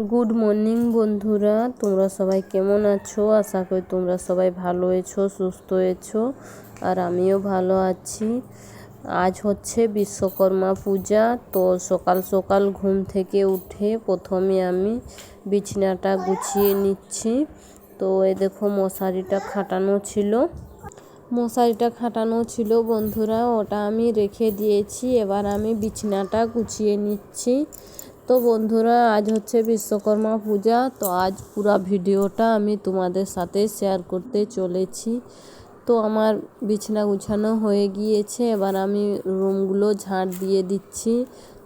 Good morning বন্ধুরা, তোমরা সবাই কেমন আছো? আশা করি তোমরা সবাই ভালো আছো, সুস্থ আছো, আর আমিও ভালো আছি। আজ হচ্ছে বিশ্বকর্মা পূজা। তো সকাল সকাল ঘুম থেকে উঠে প্রথমে আমি বিছানাটা গুছিয়ে নিচ্ছি। তো এই দেখো মশারিটা খাটানো ছিল বন্ধুরা, ওটা আমি রেখে দিয়েছি। এবার আমি বিছানাটা গুছিয়ে নিচ্ছি। তো বন্ধুরা, আজ হচ্ছে বিশ্বকর্মা পূজা। তো আজ পুরো ভিডিওটা আমি তোমাদের সাথে শেয়ার করতে চলেছি। তো আমার বিছানা গুছানো হয়ে গিয়েছে, এবার আমি রুমগুলো ঝাঁট দিয়ে দিচ্ছি।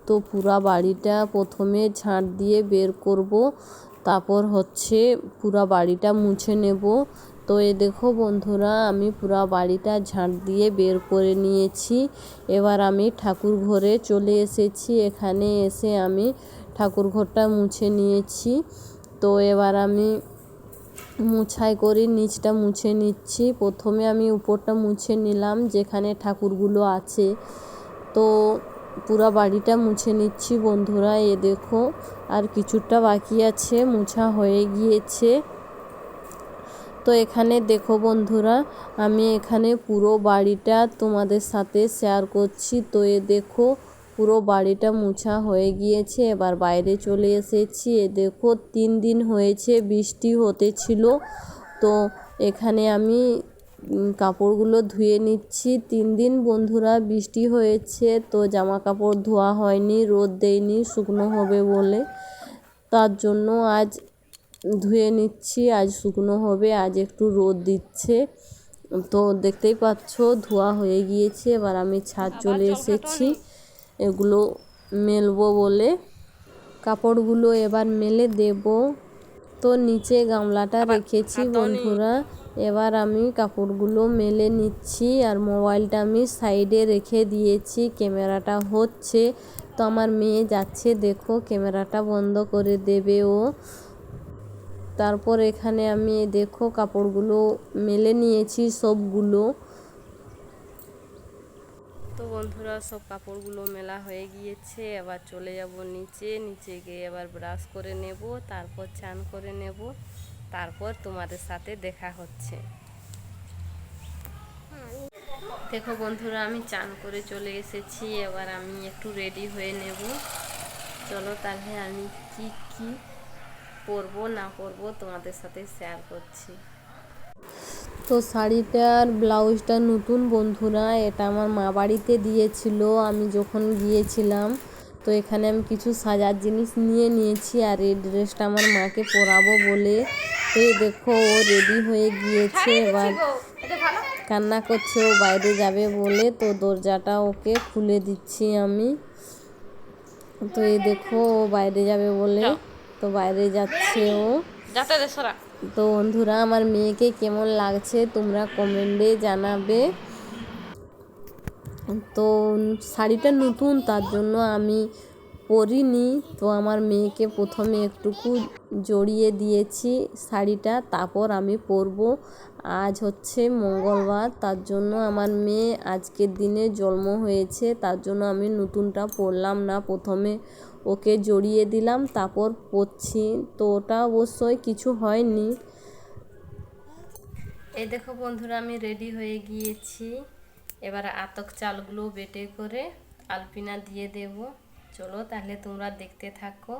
তো পুরা বাড়িটা প্রথমে ঝাঁট দিয়ে বের করব, তারপর হচ্ছে পুরা বাড়িটা মুছে নেব। তো এ দেখো বন্ধুরা, আমি পুরা বাড়িটা ঝাঁট দিয়ে বের করে নিয়েছি। এবার আমি ঠাকুর ঘরে চলে এসেছি। এখানে এসে আমি ঠাকুর ঘরটা মুছে নিয়েছি। তো এবার আমি মুছাই করে নিচটা মুছে নিচ্ছি। প্রথমে আমি উপরটা মুছে নিলাম, যেখানে ঠাকুরগুলো আছে। তো পুরা বাড়িটা মুছে নিচ্ছি বন্ধুরা। এ দেখো, আর কিছুটা বাকি আছে, মুছা হয়ে গিয়েছে। তো এখানে দেখো বন্ধুরা, আমি এখানে পুরো বাড়িটা তোমাদের সাথে শেয়ার করছি। তো এ দেখো, পুরো বাড়িটা মুছা হয়ে গিয়েছে। এবার বাইরে চলে এসেছি। এ দেখো, 3 দিন হয়েছে বৃষ্টি হতেছিল। তো এখানে আমি কাপড়গুলো ধুয়ে নিচ্ছি। 3 দিন বন্ধুরা বৃষ্টি হয়েছে, তো জামা কাপড় ধোয়া হয়নি, রোদ দেয়নি শুকনো হবে বলে। তার জন্য আজ ধুয়ে নিচ্ছি, আজ শুকনো হবে, আজ একটু রোদ দিচ্ছে। তো দেখতেই পাচ্ছ ধোয়া হয়ে গিয়েছে। এবার আমি ছাদ চলে এসেছি এগুলো মেলবো বলে। কাপড়গুলো এবার মেলে দেব। তো নিচে গামলাটা রেখেছি বন্ধুরা। এবার আমি কাপড়গুলো মেলে নিচ্ছি, আর মোবাইলটা আমি সাইডে রেখে দিয়েছি। ক্যামেরাটা হচ্ছে, তো আমার মেয়ে যাচ্ছে, দেখো ক্যামেরাটা বন্ধ করে দেবে ও। তারপর এখানে আমি দেখো কাপড়গুলো মেলে নিয়েছি সবগুলো। তো বন্ধুরা, সব কাপড়গুলো মেলা হয়ে গিয়েছে। এবার চলে যাব নিচে গিয়ে এবার ব্রাশ করে নেব, তারপর চান করে নেব, তারপর তোমাদের সাথে দেখা হচ্ছে। দেখো বন্ধুরা, আমি চান করে চলে এসেছি। এবার আমি একটু রেডি হয়ে নেব। চলো তাহলে আমি কি কি পরবো না পরবো তোমাদের সাথে শেয়ার করছি। তো শাড়িটার ব্লাউজটা নতুন বন্ধুরা, এটা আমার মা বাড়িতে দিয়েছিল আমি যখন গিয়েছিলাম। তো এখানে আমি কিছু সাজার জিনিস নিয়ে নিয়েছি, আর এই ড্রেসটা আমার মাকে পরাবো বলে। তো দেখো, ও রেডি হয়ে গিয়েছে, এবার কান্না করছে, ও বাইরে যাবে বলে। তো দরজাটা ওকে খুলে দিচ্ছি আমি। তো এই দেখো, ও বাইরে যাবে বলে, তো বাইরে যাচ্ছে ও। তো বন্ধুরা, আমার মেয়েকে কেমন লাগছে তোমরা কমেন্টে জানাবে। তো শাড়িটা নতুন, তার জন্য আমি পরিনি। তো আমার মেয়েকে প্রথমে একটুকু জড়িয়ে দিয়েছি শাড়িটা, তারপর আমি পরবো। আজ হচ্ছে মঙ্গলবার, তার জন্য আমার মেয়ে আজকের দিনে জন্ম হয়েছে, তার জন্য আমি নতুনটা পরলাম না। প্রথমে ওকে জড়িয়ে দিলাম, তারপর পরছি। তো ওটা অবশ্যই কিছু হয়নি। এই দেখো বন্ধুরা, আমি রেডি হয়ে গিয়েছি। এবার আতক চালগুলো বেটে করে আলপিনা দিয়ে দেব। চলো তাহলে তোমরা দেখতে থাকো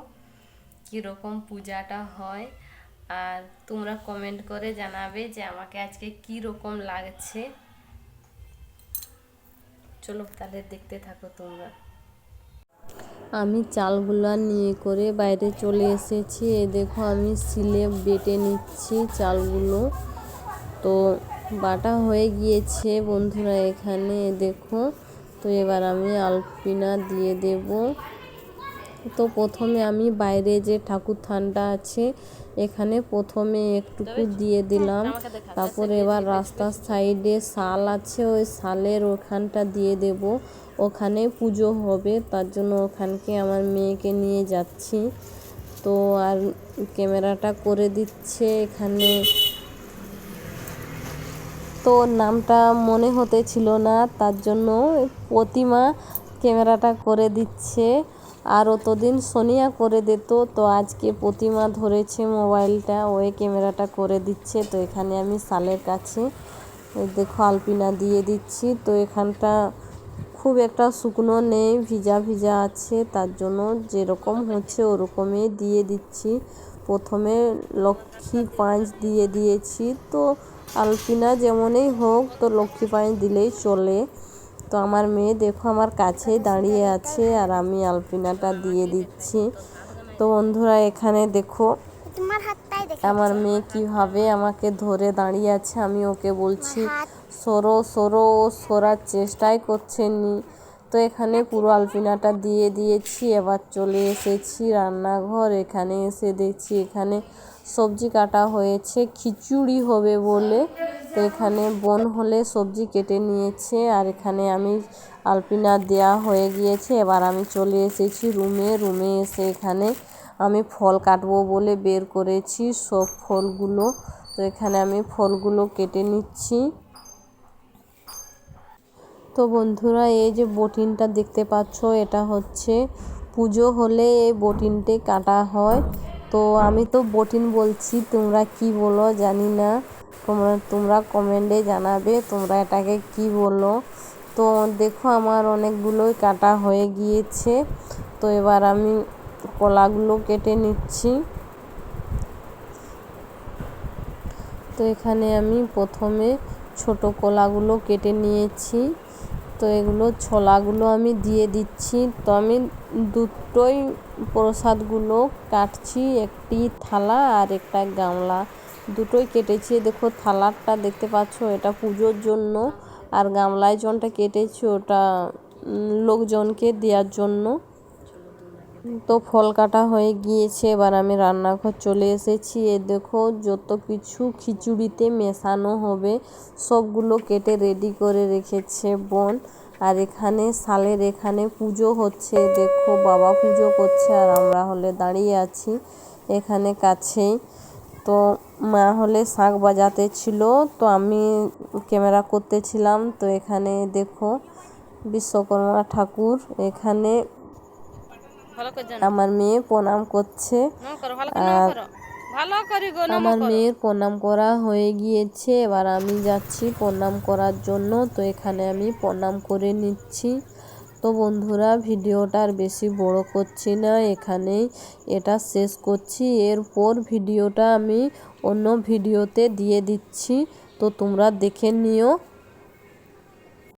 কীরকম পূজাটা হয়, আর তোমরা কমেন্ট করে জানাবে যে আমাকে আজকে কী রকম লাগছে। চলো তাহলে দেখতে থাকো তোমরা। আমি চালগুলো নিয়ে করে বাইরে চলে এসেছি। এ দেখো, আমি শিলে বেটে নিচ্ছি চালগুলো। তো বাটা হয়ে গিয়েছে বন্ধুরা এখানে দেখো। তো এবার আমি আলপিনা দিয়ে দেব। তো প্রথমে আমি বাইরে যে ঠাকুর থানটা আছে এখানে প্রথমে একটুকু দিয়ে দিলাম। তারপর এবার রাস্তার সাইডে শাল আছে, ওই শালের ওখানটা দিয়ে দেব। ওখানে পুজো হবে, তার জন্য ওখানকে আমার মেয়েকে নিয়ে যাচ্ছি। তো আর ক্যামেরাটা করে দিচ্ছে এখানে, তো নামটা মনে হতে ছিল না, তার জন্য প্রতিমা ক্যামেরাটা করে দিচ্ছে। আর অতদিন সোনিয়া করে দিত, তো আজকে প্রতিমা ধরেছে মোবাইলটা, ওই ক্যামেরাটা করে দিচ্ছে। তো এখানে আমি শালের কাছে দেখো আলপিনা দিয়ে দিচ্ছি। তো এখানটা খুব একটা শুকনো নেই, ভিজা ভিজা আছে, তার জন্য যেরকম হচ্ছে ওরকমই দিয়ে দিচ্ছি। প্রথমে লক্ষ্মী পাঁচ দিয়ে দিয়েছি, তো আলপিনা যেমনই হোক তো লক্ষ্মী পাঁচ দিলেই চলে। তো আমার মেয়ে দেখো আমার কাছেই দাঁড়িয়ে আছে আর আমি আলপিনাটা দিয়ে দিচ্ছি। তো বন্ধুরা এখানে দেখো আমার মেয়ে কিভাবে আমাকে ধরে দাঁড়িয়ে আছে, আমি ওকে বলছি সরো সরো, ও সরার চেষ্টাই করছেনি। তো এখানে পুরো আলপিনাটা দিয়ে দিয়েছি। এবার চলে এসেছি রান্নাঘর। এখানে এসে দেখছি এখানে সবজি কাটা হয়েছে, খিচুড়ি হবে বলে। তো এখানে বোন হলে সবজি কেটে নিয়েছে আর এখানে আমি আলপিনা দেয়া হয়ে গিয়েছে। এবার আমি চলে এসেছি রুমে এসে এখানে আমি ফল কাটবো বলে বের করেছি সব ফলগুলো। তো এখানে আমি ফলগুলো কেটে নিচ্ছি। তো বন্ধুরা এই যে বটিনটা দেখতে পাচ্ছ, এটা হচ্ছে পুজো হলে এই বটিনটে কাটা হয়। তো আমি তো বটিন বলছি, তোমরা কি বলো জানি না, তোমরা কমেন্টে জানাবে তোমরা এটাকে কি বলো। তো দেখো আমার অনেকগুলোই কাটা হয়ে গিয়েছে। তো এবার আমি কলাগুলো কেটে নিচ্ছি। তো এখানে আমি প্রথমে ছোট কলাগুলো কেটে নিয়েছি। তো এগুলো ছোলাগুলো আমি দিয়ে দিচ্ছি। তো আমি দুটোই প্রসাদগুলো কাটছি, একটি থালা আর একটা গামলা, দুটোই কেটেছি। দেখো থালাটা দেখতে পাচ্ছ, এটা পুজোর জন্য, আর গামলায় জনটা কেটেছি ওটা লোকজনকে দেওয়ার জন্য। তো ফল কাটা হয়ে গিয়েছে, এবার আমি রান্নাঘর চলে এসেছি। এ দেখো যত কিছু খিচুড়িতে মেশানো হবে সবগুলো কেটে রেডি করে রেখেছে বোন। আর এখানে শালের এখানে পুজো হচ্ছে, দেখো বাবা পুজো করছে আর আমরা হলে দাঁড়িয়ে আছি এখানে কাছেই। তো মা হলে শাঁখ বাজাতে ছিল, তো আমি ক্যামেরা করতেছিলাম। তো এখানে দেখো বিশ্বকর্মা ঠাকুর, এখানে আমার মেয়ে প্রণাম করছে। আর আমার মেয়ের প্রণাম করা হয়ে গিয়েছে, এবার আমি যাচ্ছি প্রণাম করার জন্য। তো এখানে আমি প্রণাম করে নিচ্ছি। তো বন্ধুরা ভিডিওটা আর বেশি বড় করছি না, এখানেই এটা শেষ করছি। এরপর ভিডিওটা আমি অন্য ভিডিওতে দিয়ে দিচ্ছি, তো তোমরা দেখে নিও।